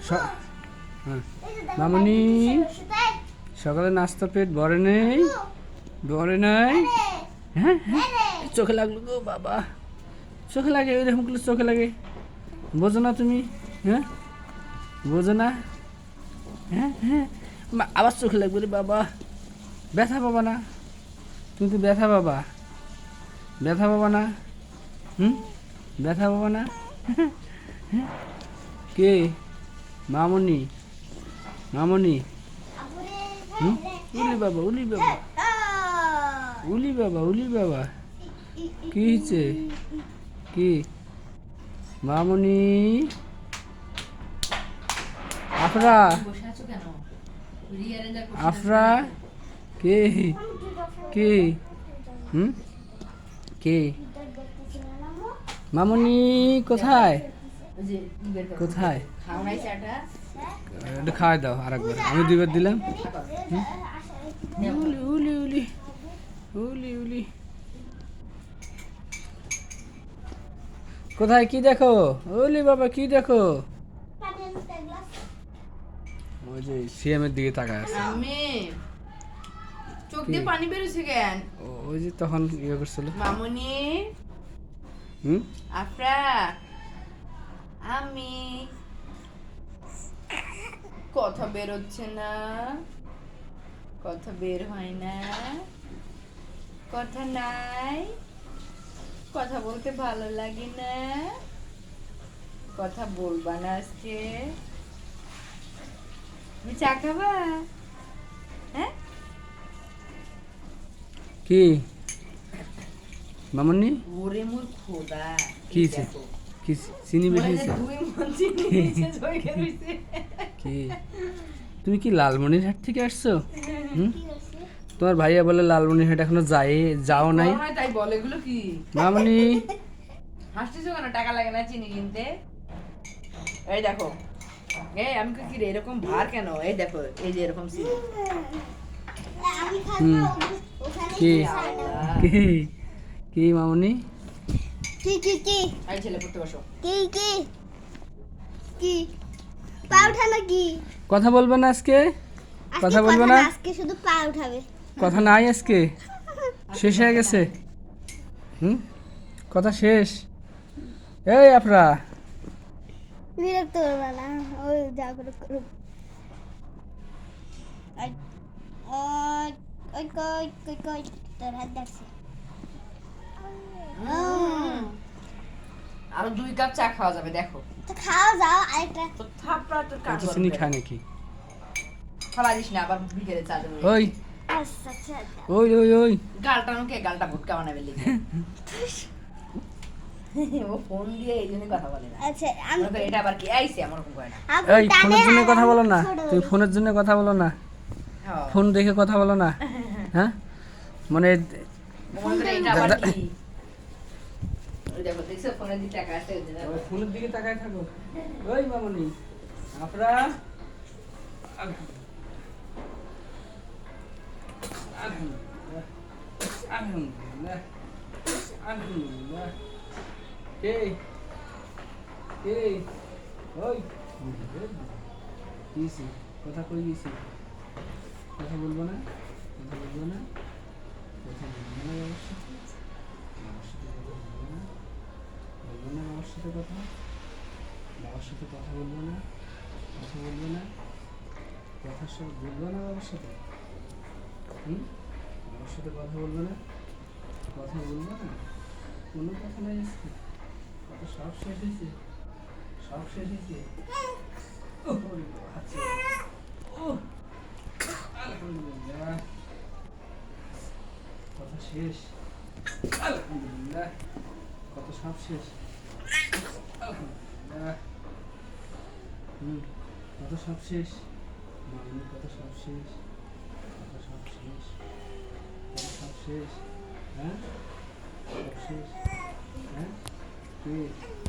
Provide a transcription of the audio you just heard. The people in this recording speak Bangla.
হ্যাঁ মামুনি, সকালে নাস্তা পেট ভরে নেই? ভরে নাই? হ্যাঁ হ্যাঁ, চোখে লাগলো গো বাবা, চোখে লাগে, ওই রকমগুলো চোখে লাগে, বোঝো না তুমি? হ্যাঁ বোঝো না? হ্যাঁ হ্যাঁ, আবার চোখে লাগবে রে বাবা, ব্যথা পাবা না? তুমি তো ব্যথা পাবা, ব্যথা পাবা না? ব্যথা পাবা না? কে? মামুনি, মামুনি। উলি বাবা, উলি বাবা, উলি বাবা, উলি বাবা, কি হয়েছে? কি মামুনি? আফরা, আফরা, কে? কে? কে? মামুনি কোথায়? কোথায়? এটা খাওয়াই দাও আর একবার, আমি দুইবার দিলাম। উলি উলি উলি উলি উলি, কোথায়? কি দেখো? ওলি বাবা, কি দেখো? ওই যে সিএম এর দিকে তাকায় আছে। আমি চোখ দিয়ে পানি বেরোছে কেন? ওই যে তখন ইয়ে করছিল। মামুনি, আফরা, আমি, কথা বেরোচ্ছে না, কথা বের হয় না, কথা নাই, কথা বলতে ভালো লাগে না, কথা বলবা না আজকে? তুমি চা খাবা? হ্যাঁ, কি মামুনি? ওরে মোর খোদা, কি কি চিনি বেশি হয়েছে? কি তুমি কি লালমনিরহাট থেকে আসছো? তোমার ভাইয়া বলে লালমনিরহাট এখনো যাও নাই। তাই বলে, এগুলো কি মামুনি? হাসতেছো কেন? টাকা লাগে না চিনি কিনতে? এই দেখো, এই আমি কি রে এরকম ভার কেন? এই দেখো, এই যে এরকম চিনি। কি কি কি মামুনি? কি কি কি? এই ছেলে পড়তে বসো। কি কি কি? পা উঠানো কি? কথা বলবে না আজকে? কথা বলবে না? আজকে শুধু পা উঠাবে। কথা নাই আজকে, শেষ হয়ে গেছে। কথা শেষ। এই আফরা, বিরক্ত করবে না, ওই যা করে করুক। ওই ওই কই কই কই তোর হাত দেখছে। আরো 2 কাপ চা খাওয়া যাবে, দেখো। তো খাও যাও, আরেকটা। তো থাপড়া তোর কাজ কত চিনি খায় নাকি? খাওয়া দিস না, আবার বিকেলে চা দেবো। ওই আচ্ছা আচ্ছা। ওই ওই ওই, গালটা নুকে, গালটা ভুটকা বানাবে লিখে। ও ফোন দিয়ে এই জন্য কথা বলে না। আচ্ছা আমি তো এটা আবার কি আইছে আমার রকম করে না। এই ফোনের জন্য কথা বলো না, তুমি ফোনের জন্য কথা বলো না, হ্যাঁ, ফোন দেখে কথা বলো না। হ্যাঁ মানে মনে করে এটা আবার কি? ওই দেখো, দেখছো ফোনের দিকে টাকা আসছে, ওই জন্য। ওই ফোনের দিকে তাকায় থাকো। ওই মামুনি, আফরা, আলহামদুলিল্লাহ, আলহামদুলিল্লাহ, আলহামদুলিল্লাহ। কে? কে? ওই গেছি, কথা কই গেছি? কথা বলবো না? কথা বলবো না? কথা বলবো না বাবার সাথে? বাবার সাথে কথা বলবো না? বলবো না বাবার সাথে কথা? বাবার সাথে কথা বলবো না? কথা বলবো না? কথা সব বলবো না বাবার সাথে? বাবার সাথে কথা বলবো না? কথা বলবো না? কোনো কথা নাই আজকে? কথা সব শেষ হয়েছে? সব শেষ হয়েছে? ওরে বাবা, হাঁচি। আলহামদুলিল্লাহ, কথা শেষ। আলহামদুলিল্লাহ, কথা সব শেষ। আলহামদুলিল্লাহ, কথা সব শেষ। মামুনি, কথা সব শেষ। কথা সব শেষ। কথা সব শেষ। হ্যাঁ, সব শেষ। হ্যাঁ, কে?